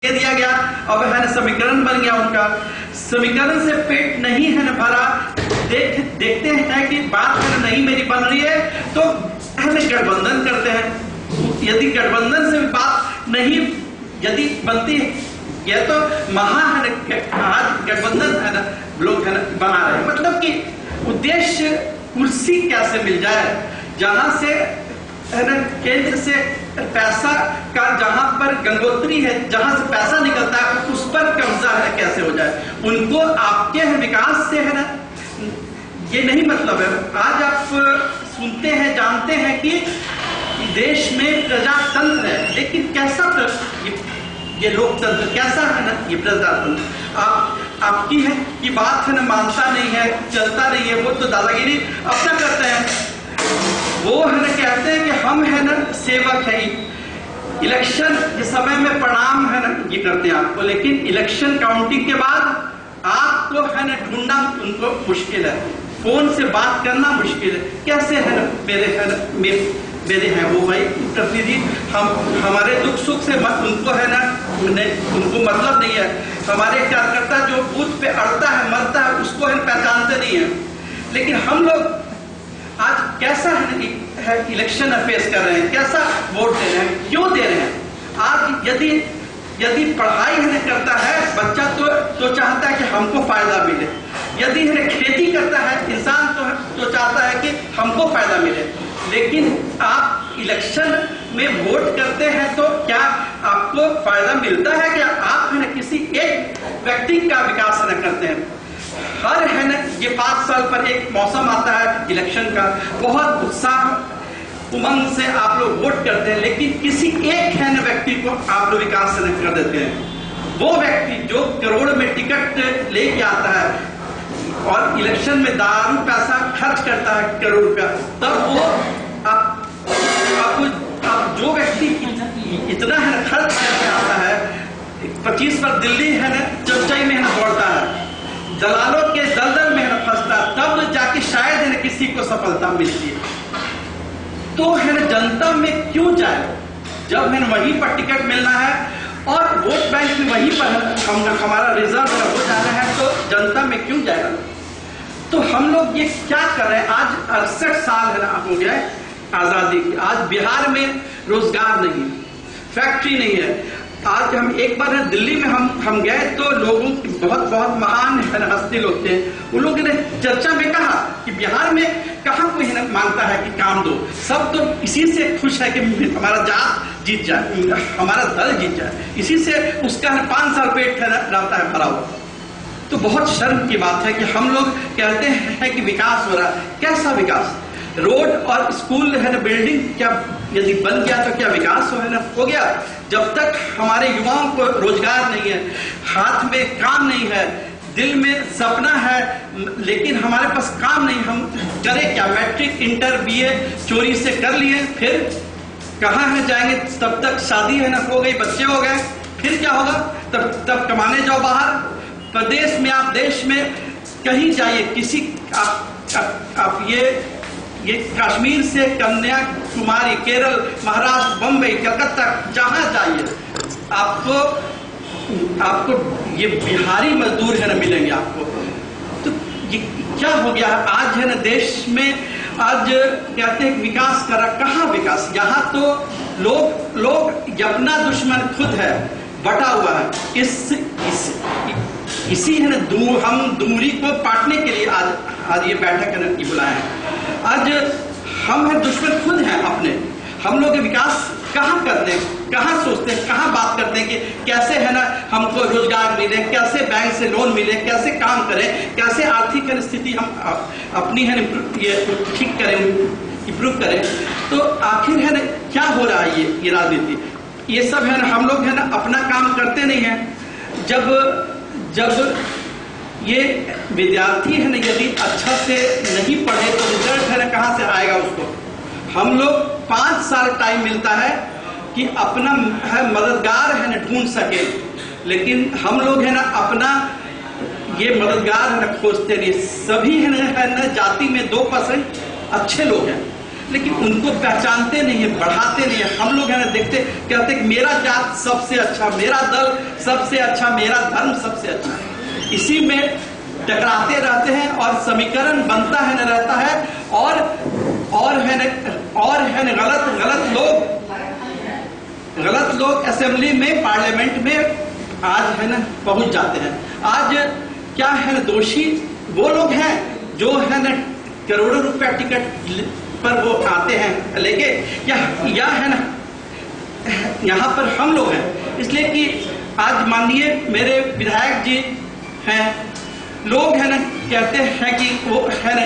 दिया गया। अब है ना समीकरण बन गया उनका, समीकरण से पेट नहीं है ना भरा। देखते हैं कि बात है ना नहीं मेरी बन रही है तो है ना गठबंधन करते हैं। यदि गठबंधन से बात नहीं यदि बनती है यह तो आज गठबंधन है ना लोग है ना बना रहे हैं, मतलब कि उद्देश्य कुर्सी कैसे मिल जाए, जहां से है ना केंद्र से पैसा का, जहां पर गंगोत्री है जहां से पैसा निकलता है उस पर कब्जा है कैसे हो जाए। उनको आपके विकास से है ना ये नहीं मतलब है। आज आप सुनते हैं जानते हैं कि देश में प्रजातंत्र है, लेकिन कैसा ये लोकतंत्र कैसा है ना ये प्रजातंत्र। आपकी है कि बात है ना मानता नहीं है, चलता नहीं है, वो तो दादागिरी अपना करते हैं। वो है ना कहते हैं कि हम है ना सेवक है, इलेक्शन के समय में प्रणाम है ना ये करते हैं आपको, लेकिन इलेक्शन काउंटिंग के बाद आपको है ना ढूंढना उनको मुश्किल है, फोन से बात करना मुश्किल है। कैसे है ना मेरे हैं वो भाई प्रतिनिधि, हम हमारे दुख सुख से मत उनको है ना उनको मतलब नहीं है। हमारे कार्यकर्ता जो बूथ पे अड़ता है मरता है उसको है पहचानते नहीं है। लेकिन हम लोग आज कैसा है इलेक्शन फेस कर रहे हैं, कैसा वोट दे रहे हैं, क्यों दे रहे हैं। आज यदि पढ़ाई है करता है बच्चा तो चाहता है कि हमको फायदा मिले, यदि है खेती करता है इंसान तो चाहता है कि हमको फायदा मिले। लेकिन आप इलेक्शन में वोट करते हैं तो क्या आपको फायदा मिलता है? क्या आप है ना किसी एक व्यक्ति का विकास न करते हैं? हर है ना ये 5 साल पर एक मौसम आता है इलेक्शन का, बहुत उत्साह उमंग से आप लोग वोट करते हैं, लेकिन किसी एक है ना व्यक्ति को आप लोग विकास न कर देते हैं। वो व्यक्ति जो करोड़ में टिकट लेके आता है और इलेक्शन में दारू पैसा खर्च करता है करोड़ रुपया, तब वो आप जो व्यक्ति इतना है खर्च करके आता है, 25 पर दिल्ली है ना चर्चाई में है दौड़ता है, दलालों के दलदल में है फंसता, तब जाके शायद है ना किसी को सफलता मिलती है। तो है ना जनता में क्यों जाए जब है ना वहीं पर टिकट मिलना है और वोट बैंक में वहीं पर हमारा रिजर्व हो जाना है, तो जनता में क्यों जाएगा? तो हम लोग ये क्या कर रहे हैं? आज 68 साल है ना हो गया आजादी की, आज बिहार में रोजगार नहीं है, फैक्ट्री नहीं है। आज हम एक बार दिल्ली में हम गए तो लोगों की बहुत महान हस्ती लोग थे, उन लोगों ने चर्चा में कहा कि बिहार में कहाँ कोई है मांगता है कि काम दो, सब तो इसी से खुश है कि हमारा जात जीत जाए, हमारा दल जीत जाए, इसी से उसका 5 साल पेट रहता है भरा हुआ। तो बहुत शर्म की बात है कि हम लोग कहते हैं कि विकास हो रहा है। कैसा विकास? रोड और स्कूल है ना बिल्डिंग क्या यदि बन गया तो क्या विकास हो गया? जब तक हमारे युवाओं को रोजगार नहीं है, हाथ में काम नहीं है, दिल में सपना है लेकिन हमारे पास काम नहीं, हम करें क्या? मैट्रिक इंटर बीए चोरी से कर लिए, फिर कहाँ है जाएंगे? तब तक शादी है ना हो गई, बच्चे हो गए, फिर क्या होगा? तब कमाने जाओ बाहर, प्रदेश में आप देश में कहीं जाइए, किसी आप ये कश्मीर से कन्याकुमारी, केरल, महाराष्ट्र, बम्बई, कलकत्ता, जहां जाइए आपको ये बिहारी मजदूर है ना मिलेंगे आपको। तो ये क्या हो गया आज है ना देश में? आज कहते हैं विकास करा, कहाँ विकास? यहाँ तो लोग अपना दुश्मन खुद है, बटा हुआ है। इसी है ना हम दूरी को पाटने के लिए आज ये बैठक है ना बुलाया है। आज हम है दुश्मन खुद हैं अपने। हम लोग विकास कहाँ करते हैं, कहाँ सोचते हैं, कहाँ बात करते हैं कि कैसे है ना हमको रोजगार मिले, कैसे बैंक से लोन मिले, कैसे काम करें, कैसे आर्थिक स्थिति हम अपनी है ये ठीक करें, इम्प्रूव करें। तो आखिर है ना क्या हो रहा है ये राजनीति? ये सब है ना हम लोग है ना अपना काम करते नहीं है। जब ये विद्यार्थी है ना यदि अच्छा से नहीं पढ़े तो रिजल्ट है ना कहाँ से आएगा उसको? हम लोग 5 साल टाइम मिलता है कि अपना है मददगार है ना ढूंढ सके, लेकिन हम लोग है ना अपना ये मददगार है ना खोजते नहीं। सभी है ना जाति में 2% अच्छे लोग हैं, लेकिन उनको पहचानते नहीं है, बढ़ाते नहीं है। हम लोग है ना देखते, कहते कि मेरा जात सबसे अच्छा, मेरा दल सबसे अच्छा, मेरा धर्म सबसे अच्छा, इसी में टकराते रहते हैं और समीकरण बनता है न रहता है। और है न गलत लोग असेंबली में, पार्लियामेंट में आज है ना पहुंच जाते हैं। आज क्या है ना, दोषी वो लोग हैं जो है ना करोड़ों रुपया टिकट पर वो आते हैं लेके, या है ना यहाँ पर हम लोग हैं। इसलिए कि आज माननीय मेरे विधायक जी हैं, लोग है ना कहते हैं कि वो है ना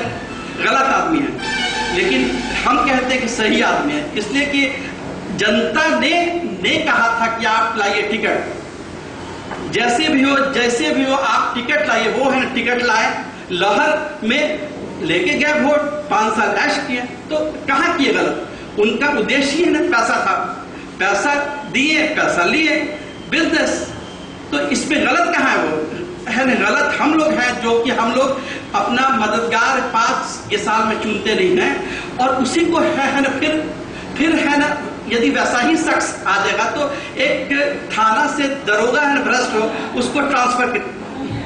गलत आदमी है, लेकिन हम कहते हैं कि सही आदमी है। इसलिए कि जनता ने कहा था कि आप लाइए टिकट, जैसे भी हो आप टिकट लाइए। वो है ना टिकट लाए, लहर में लेके गए वोट, 5 साल ऐश किए, तो कहाँ किए गलत? उनका उद्देश्य है ना पैसा था, पैसा दिए, पैसा लिए, बिजनेस। तो इसमें गलत कहाँ है? वो है ना गलत हम लोग हैं, जो कि हम लोग अपना मददगार 5 साल में चुनते नहीं हैं, और उसी को है ना फिर है ना यदि वैसा ही शख्स आ जाएगा तो एक थाना से दरोगा है ना भ्रष्ट हो, उसको ट्रांसफर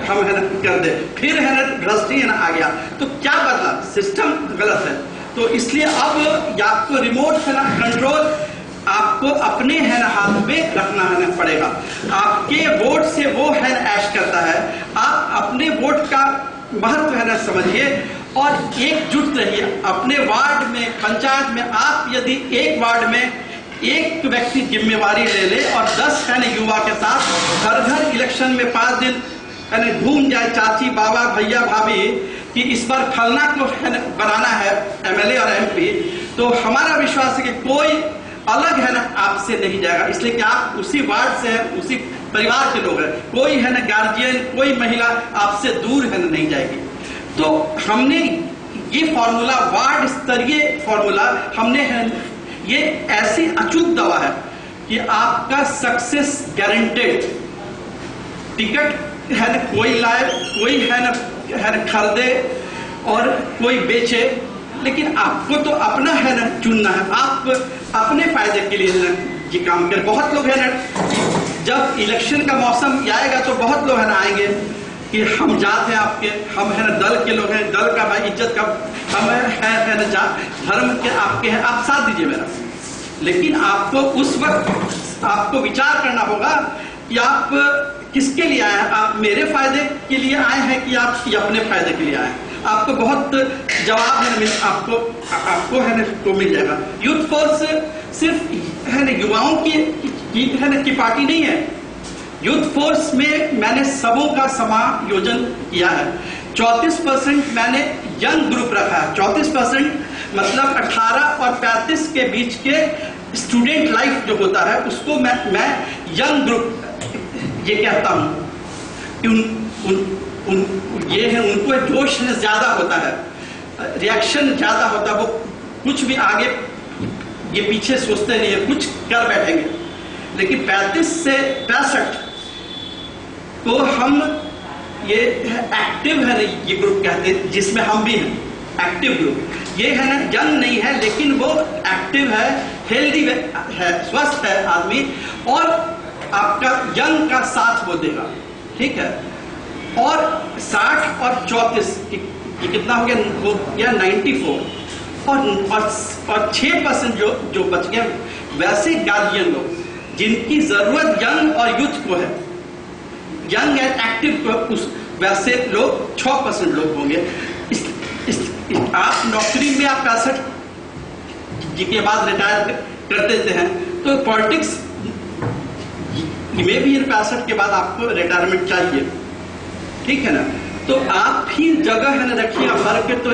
हम है ना कर दे, फिर है ना भ्रष्ट ही है ना आ गया, तो क्या बदला? सिस्टम गलत है। तो इसलिए अब आपको रिमोट है ना कंट्रोल आपको अपने है ना हाथ में रखना है ना पड़ेगा। आपके वोट से वो है ना ऐश करता है, आप अपने वोट का महत्व है ना समझिए और एकजुट रहिए। अपने वार्ड में, पंचायत में, आप यदि एक वार्ड में एक व्यक्ति जिम्मेवारी ले ले और 10 है ना युवा के साथ घर इलेक्शन में 5 दिन है ना घूम जाए, चाची बाबा भैया भाभी कि इस बार फलना को है ना बनाना है MLA और MP, तो हमारा विश्वास है कि कोई अलग है ना आपसे नहीं जाएगा। इसलिए कि आप उसी वार्ड से हैं, उसी परिवार के लोग हैं, कोई है ना गार्जियन, कोई महिला आपसे दूर है ना नहीं जाएगी। तो हमने ये फॉर्मूला, वार्ड स्तरीय फॉर्मूला हमने है, ये ऐसी अचूक दवा है कि आपका सक्सेस गारंटेड। टिकट है ना कोई लाए, कोई है ना खरीदे और कोई बेचे, लेकिन आपको तो अपना है ना चुनना है, आप अपने फायदे के लिए है ना ये काम करें। बहुत लोग है ना, जब इलेक्शन का मौसम आएगा तो बहुत लोग है ना आएंगे कि हम जात हैं आपके, हम है ना दल के लोग हैं, दल का भाई इज्जत का हम है ना जात धर्म के आपके हैं, आप साथ दीजिए मेरा। लेकिन आपको उस वक्त आपको विचार करना होगा कि आप किसके लिए आए हैं। आप मेरे फायदे के लिए आए हैं कि आप अपने फायदे के लिए आए हैं? आपको बहुत जवाब है आपको है ना तो मिल जाएगा। यूथ फोर्स सिर्फ है ना युवाओं की है ना की पार्टी नहीं है। यूथ फोर्स में मैंने सबों का समायोजन किया है। 34% मैंने यंग ग्रुप रखा है। 34% मतलब 18 और 35 के बीच के स्टूडेंट लाइफ जो होता है उसको मैं यंग ग्रुप ये कहता हूँ। ये है उनको जोश ज्यादा होता है, रिएक्शन ज्यादा होता है, वो कुछ भी आगे ये पीछे सोचते नहीं है, कुछ कर बैठेंगे। लेकिन 35 से 65 तो हम ये एक्टिव है ना ये ग्रुप कहते हैं, जिसमें हम भी हैं एक्टिव ग्रुप। ये है ना यंग नहीं है लेकिन वो एक्टिव है, हेल्दी है, स्वस्थ है आदमी, और आपका यंग का साथ वो देगा, ठीक है। और 60 और 34 ये कितना हो गया 94 और 6% जो बच गए वैसे गार्जियन लोग जिनकी जरूरत यंग और यूथ को है, यंग एंड एक्टिव को, वैसे लोग 6% लोग होंगे। आप नौकरी में आप 65 के बाद रिटायर कर देते हैं तो पॉलिटिक्स में भी 65 के बाद आपको रिटायरमेंट चाहिए, ठीक है ना। तो आप ही जगह है ना रखिएगा भर के, तो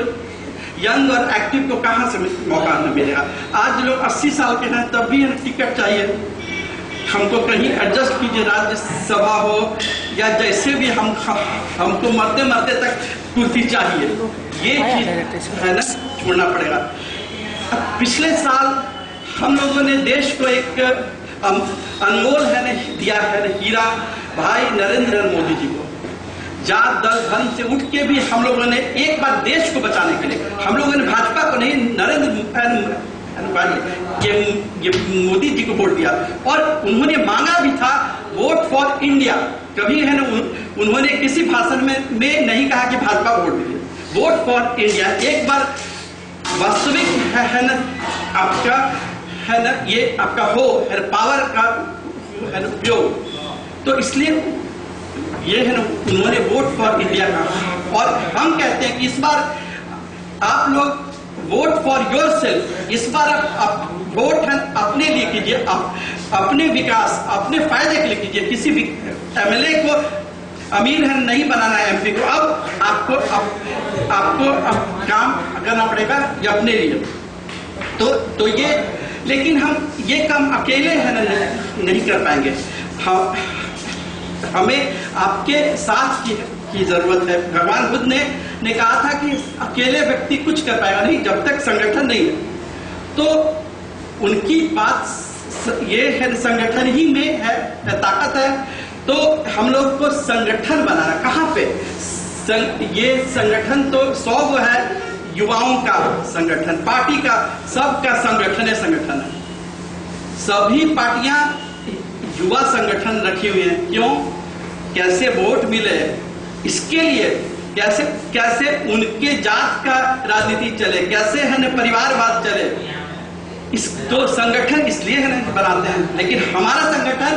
यंग और एक्टिव को कहां से मौका न मिलेगा। आज लोग 80 साल के हैं तब भी टिकट चाहिए हमको, कहीं एडजस्ट कीजिए, राज्यसभा हो या जैसे भी हमको मरते मरते तक कुर्सी चाहिए, ये चीज है ना छोड़ना पड़ेगा। पिछले साल हम लोगों ने देश को एक अनमोल है ना दिया है ना हीरा भाई नरेंद्र मोदी जी को। जात दल धर्म से उठ के भी हम लोगों ने एक बार देश को बचाने के लिए हम लोगों ने भाजपा को नहीं, नरेंद्र ये मोदी जी को वोट दिया। और उन्होंने मांगा भी था वोट फॉर इंडिया। कभी है ना उन्होंने किसी भाषण में नहीं कहा कि भाजपा वोट दीजिए, वोट फॉर इंडिया। एक बार वास्तविक है ना आपका है ना ये आपका हो है पावर का है ना उपयोग, तो इसलिए ये है ना उन्होंने वोट फॉर इंडिया का। और हम कहते हैं कि इस बार आप लोग वोट फॉर योरसेल्फ, इस बार आप वोट है अपने लिए कीजिए, अपने विकास अपने फायदे के लिए कीजिए। किसी भी एमएलए को अमीर है नहीं बनाना है, एमपी को। अब आपको अब काम करना पड़ेगा ये अपने लिए। तो ये, लेकिन हम ये काम अकेले है ना नहीं कर पाएंगे। हमें आपके साथ की जरूरत है। भगवान बुद्ध ने कहा था कि अकेले व्यक्ति कुछ कर पाएगा नहीं जब तक संगठन नहीं है। तो उनकी बात ये है, संगठन ही में है ताकत है। तो हम लोग को संगठन बनाना, कहाँ पे ये संगठन तो 100 है, युवाओं का संगठन, पार्टी का, सबका संगठन है। सभी पार्टियां युवा संगठन रखी हुई हैं। क्यों? कैसे वोट मिले, इसके लिए कैसे उनके जात का राजनीति चले, कैसे है न परिवारवाद चले, इस तो संगठन इसलिए है न बनाते हैं। लेकिन हमारा संगठन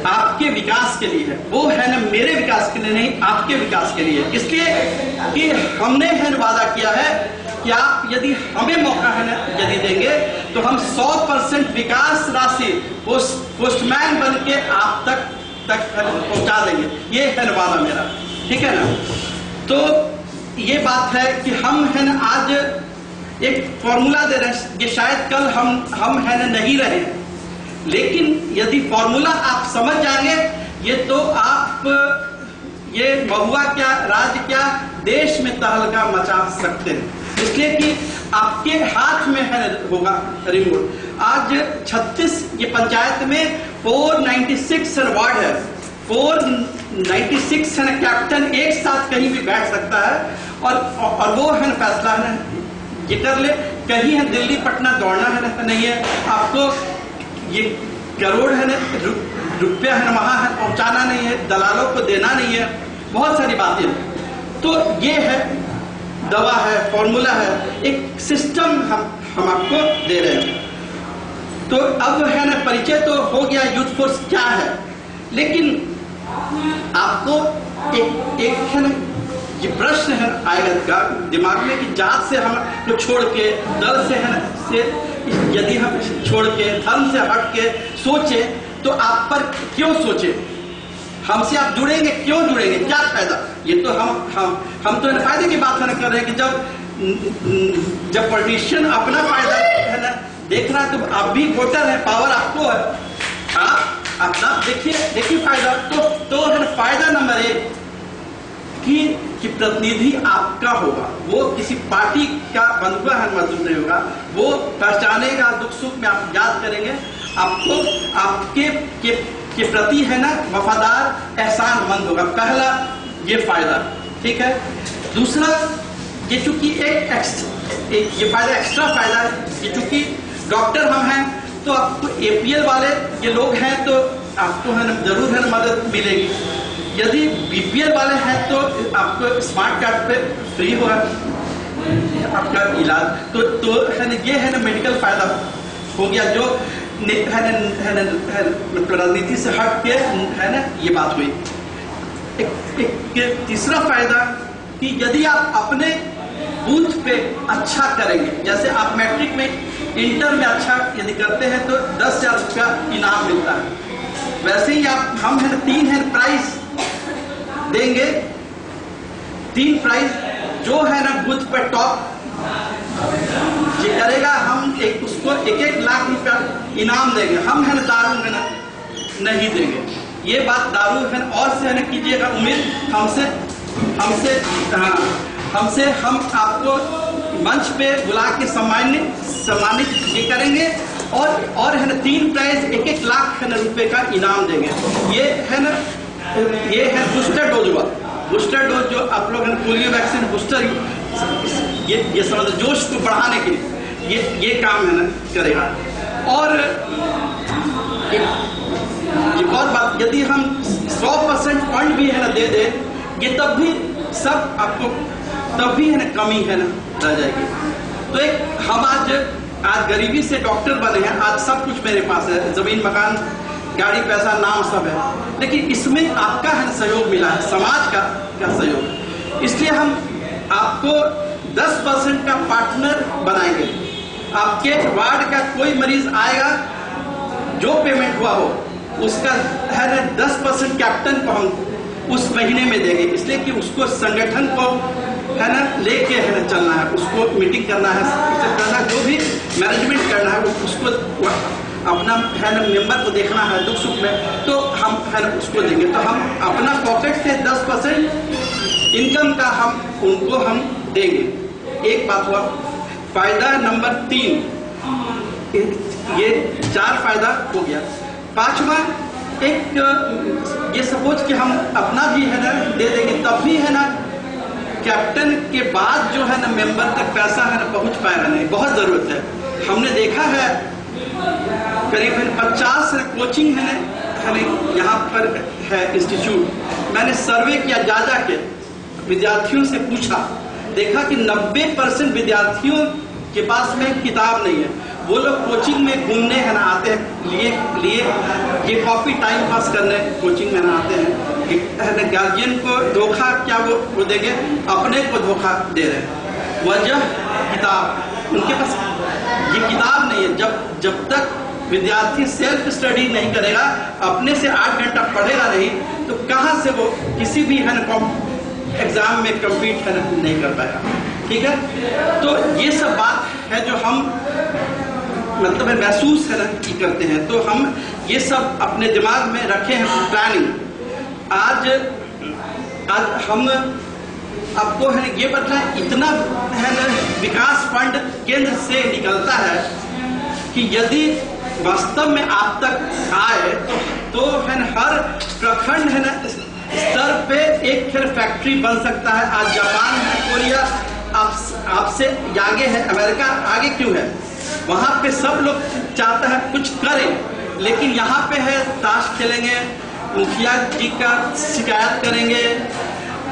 आपके विकास के लिए है, वो है ना मेरे विकास के लिए नहीं, आपके विकास के लिए। इसलिए कि हमने है वादा किया है कि आप यदि हमें मौका है ना यदि देंगे तो हम 100% विकास राशि पोस्टमैन बन के आप तक पहुंचा देंगे। ये है वादा मेरा, ठीक है ना। तो ये बात है कि हम है ना आज एक फॉर्मूला दे रहे हैं, ये शायद कल हम है ना नहीं रहे, लेकिन यदि फॉर्मूला आप समझ जाएंगे ये तो आप ये महुआ क्या राज्य क्या देश में तहलका मचा सकते हैं। इसलिए कि आपके हाथ में है होगा रिमोट। आज 36 ये पंचायत में 496 वार्ड है, 496 है ना कैप्टन एक साथ कहीं भी बैठ सकता है और वो है ना फैसला है ना ये कर ले। कहीं है दिल्ली पटना दौड़ना है ना नहीं है, आपको ये करोड़ है ना रुपया है ना वहां है पहुंचाना नहीं है, दलालों को देना नहीं है, बहुत सारी बातें। तो ये है दवा है, फॉर्मूला है, एक सिस्टम हम आपको दे रहे हैं। तो अब है ना परिचय तो हो गया यूथ फोर्स क्या है, लेकिन आपको एक है ना ये प्रश्न है आएगा दिमाग में कि जात से हम लोग छोड़ के, दल से है ना से यदि हम छोड़ के, धर्म से हट के सोचे तो आप पर क्यों सोचे, हमसे आप जुड़ेंगे क्यों जुड़ेंगे, क्या फायदा। ये तो हम तो फायदे की बात कर रहे हैं कि जब पॉलिटिशियन अपना फायदा है ना देख रहा है तो आप भी वोटर है, पावर आपको है, आप अपना देखिए फायदा। तो है ना फायदा नंबर 1 कि प्रतिनिधि आपका होगा, वो किसी पार्टी का बंधुआ है मजदूर नहीं होगा, वो पहचानेगा, दुख सुख में आप याद करेंगे, आपको आपके प्रति है ना वफादार एहसानमंद होगा। पहला ये फायदा, ठीक है। दूसरा ये चूंकि ये फायदा एक्स्ट्रा फायदा है, ये चूंकि डॉक्टर हम हैं तो आपको एपीएल वाले ये लोग हैं तो आपको है ना जरूर है ना मदद मिलेगी। यदि बीपीएल वाले हैं तो आपको स्मार्ट कार्ड पे फ्री होगा आपका इलाज। तो है ना ये है ना मेडिकल फायदा हो गया जो राजनीति से हट के है ना ये बात हुई। एक तीसरा फायदा कि यदि आप अपने बूथ पे अच्छा करेंगे, जैसे आप मैट्रिक में इंटर में अच्छा यदि करते हैं तो 10,000 रुपया इनाम मिलता है, वैसे ही हम है 3 है प्राइज देंगे, 3 प्राइज जो है ना बूथ पे टॉप ये करेगा, हम उसको 1-1 लाख रुपया इनाम देंगे। हम है ना दारू है ना नहीं देंगे, ये बात दारू है और से है ना कीजिएगा उम्मीद हमसे हम आपको मंच पे बुला के सम्मानित ये करेंगे और है ना 3 प्राइज 1-1 लाख है ना रुपए का इनाम देंगे। ये है ना ये है बूस्टर डोज हुआ। बूस्टर डोज जो आप लोग पोलियो वैक्सीन बूस्टर, ये समझ जोश को बढ़ाने के लिए ये काम है ना करेगा। और एक और बात, यदि हम 100% फंड भी है ना दे दे, ये तब भी सब आपको तब भी है ना कमी है ना रह जाएगी। तो एक हम आज गरीबी से डॉक्टर बने हैं, आज सब कुछ मेरे पास है, जमीन मकान गाड़ी पैसा नाम सब है, लेकिन इसमें आपका है सहयोग मिला है, समाज का क्या सहयोग। इसलिए हम आपको 10% का पार्टनर बनाएंगे। आपके वार्ड का कोई मरीज आएगा, जो पेमेंट हुआ हो उसका है ना 10% कैप्टन को हम उस महीने में देंगे, इसलिए कि उसको संगठन को है ना लेके है ना चलना है, उसको मीटिंग करना है, जो भी मैनेजमेंट करना है उसको अपना है ना मेंबर को देखना है दुख सुख में, तो हम है ना उसको देंगे। तो हम अपना पॉकेट से 10% इनकम का हम उनको हम देंगे। एक बात हुआ। फायदा नंबर 3, ये 4 फायदा हो गया। 5वां एक, ये सपोज कि हम अपना भी है ना दे देंगे, तब भी है ना कैप्टन के बाद जो है ना मेंबर तक पैसा है ना पहुंच पाएगा नहीं, बहुत जरूरत है। हमने देखा है करीबन 50 कोचिंग है ना यहाँ पर है इंस्टीट्यूट। मैंने सर्वे किया जा के विद्यार्थियों से पूछा, देखा कि 90% विद्यार्थियों के पास में किताब नहीं है। वो लोग कोचिंग में घूमने है ना आते हैं, लिए ये कॉपी टाइम पास करने कोचिंग में ना आते हैं। गार्जियन को धोखा क्या वो देंगे, अपने को धोखा दे रहे हैं। वजह किताब, उनके पास ये किताब नहीं है। जब तक विद्यार्थी सेल्फ स्टडी नहीं करेगा, अपने से 8 घंटा पढ़ेगा नहीं, तो कहाँ से वो किसी भी है ना एग्जाम में कम्पीट नहीं कर पाएगा। ठीक है, तो ये सब बात है जो हम मतलब महसूस है ना कि करते हैं, तो हम ये सब अपने दिमाग में रखे हैं प्लानिंग। आज हम आपको है ये बतला, इतना है ना विकास फंड केंद्र से निकलता है कि यदि वास्तव में आप तक आए तो है ना हर प्रखंड है ना स्तर पे एक फिर फैक्ट्री बन सकता है। आज जापान है, कोरिया आपसे आगे है, अमेरिका आगे क्यों है? वहां पे सब लोग चाहता है कुछ करें, लेकिन यहाँ पे है ताश खेलेंगे, मुखिया जी का शिकायत करेंगे,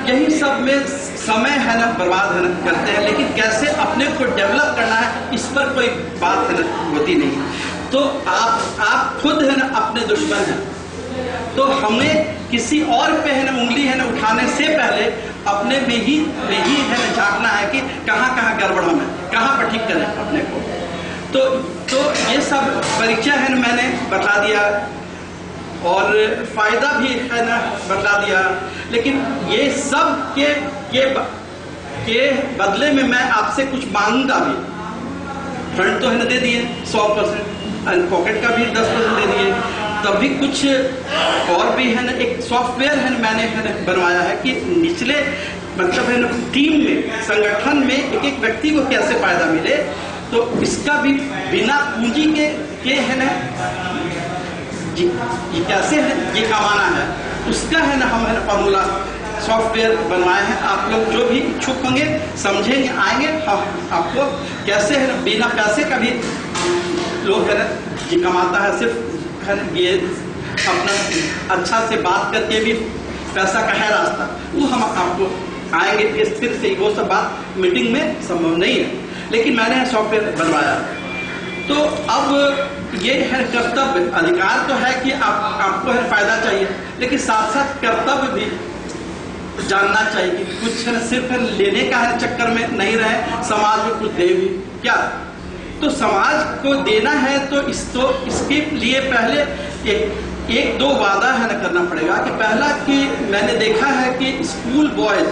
यही सब में समय है ना बर्बाद है ना करते हैं, लेकिन कैसे अपने को डेवलप करना है इस पर कोई बात है ना होती नहीं। तो आप खुद है ना अपने दुश्मन हैं, तो हमें किसी और पे है ना उंगली है ना उठाने से पहले अपने में ही है ना झांकना है कि कहाँ गड़बड़ हमें, कहाँ पर ठीक करें अपने को। तो ये सब परिचय है ना मैंने बता दिया और फायदा भी है ना बता दिया, लेकिन ये सब के बदले में मैं आपसे कुछ मांगूंगा भी। फंड तो है ना दे दिए 100%, पॉकेट का भी 10% दे दिए, तभी कुछ और भी है ना एक सॉफ्टवेयर है ना मैंने है ना बनवाया है कि निचले मतलब है ना टीम में, संगठन में एक व्यक्ति को कैसे फायदा मिले। तो इसका भी बिना पूंजी के है ना ये कैसे है ये कमाना है, उसका है ना हम है ना फॉर्मूला सॉफ्टवेयर बनवाए हैं। आप लोग जो भी इच्छुक होंगे, समझेंगे, आएंगे, हम आपको कैसे है ना बिना पैसे का भी लोग है ना ये कमाता है, सिर्फ है ना ये अपना अच्छा से बात करके भी पैसा का है रास्ता, वो हम आपको आएंगे स्थिर से। वो सब बात मीटिंग में संभव नहीं है, लेकिन मैंने सॉफ्टवेयर बनवाया। तो अब ये है कर्तव्य, अधिकार तो है कि आपको है फायदा चाहिए, लेकिन साथ साथ कर्तव्य भी जानना चाहिए कि कुछ है सिर्फ लेने का है चक्कर में नहीं रहे, समाज में कुछ दे भी क्या। तो समाज को देना है तो इसके लिए पहले एक दो वादा है ना करना पड़ेगा। कि पहला कि मैंने देखा है कि स्कूल बॉयज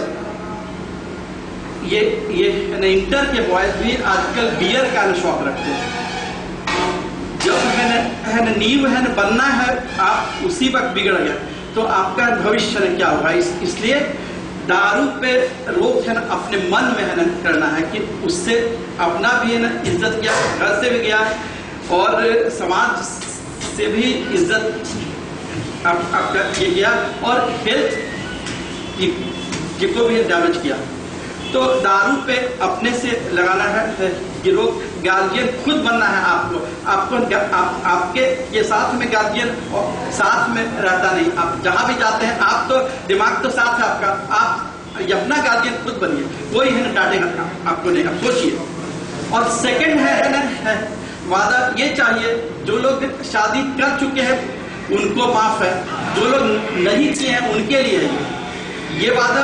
ये इंटर के बॉयज भी आजकल बियर का शौक रखते हैं। जब है ना नींव है ना बनना है, आप उसी वक्त बिगड़ गया तो आपका भविष्य में क्या होगा। इसलिए दारू पे रोक है ना अपने मन में है ना करना है कि उससे अपना भी है ना इज्जत गया, घर से भी गया और समाज से भी इज्जत आपका ये किया और हेल्थ को भी डैमेज किया। तो दारू पे अपने से लगाना है गिरोह, गार्जियन खुद बनना है आपको आपके ये साथ में गार्जियन साथ में रहता नहीं। आप जहां भी जाते हैं आप तो दिमाग तो साथ है आपका, आप अपना गार्जियन खुद बनिए, कोई है ना डांटेगा आपको नहीं, आप सोचिए। और सेकंड है ना वादा ये चाहिए, जो लोग शादी कर चुके हैं उनको माफ है, जो लोग नहीं किए हैं उनके लिए ये वादा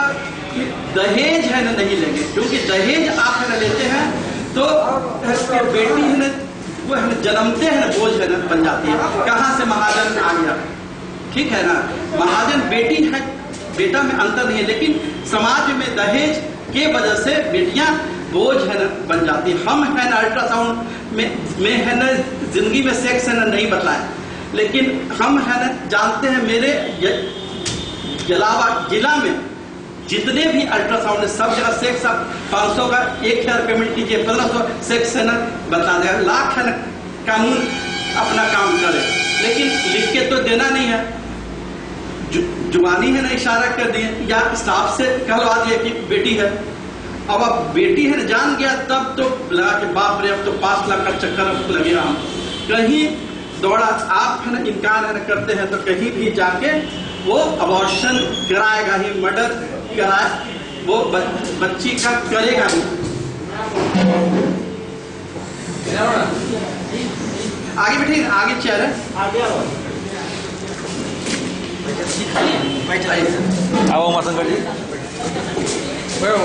दहेज है ना नहीं लेंगे, क्योंकि दहेज आप है ना लेते हैं तो बेटी है ना वो है ना जन्मते हैं ना बोझ है ना बन जाती है। कहां से महाजन आ गया, ठीक है ना, महाजन बेटी है बेटा में अंतर नहीं है, लेकिन समाज में दहेज के वजह से बेटियां बोझ है ना बन जाती है। हम है ना अल्ट्रासाउंड में है ना जिंदगी में सेक्स है ना नहीं बताए, लेकिन हम है ना जानते हैं मेरे जलावा जिला में जितने भी अल्ट्रासाउंड है सब जगह सेक्स 500 का 1000 पेमेंट कीजिए, 1500 सेक्स है ना बता देगा, लाख है ना कानून अपना काम करे, लेकिन लिख के तो देना नहीं है, जुबानी है ना इशारा कर दिए या स्टाफ से कहलवा दिए कि बेटी है। अब बेटी है ना जान गया तब तो लगा कि बाप रे अब तो 5 लाख का चक्कर लगेगा। हम कहीं दौड़ा, आप है ना इनकार है ना करते हैं तो कहीं भी जाके वो अबॉर्शन कराएगा ही, मर्डर कराए वो बच्ची का करेगा ही। आगे बैठिए, आगे चेयर है, आओ माशंकर जी। Bueno,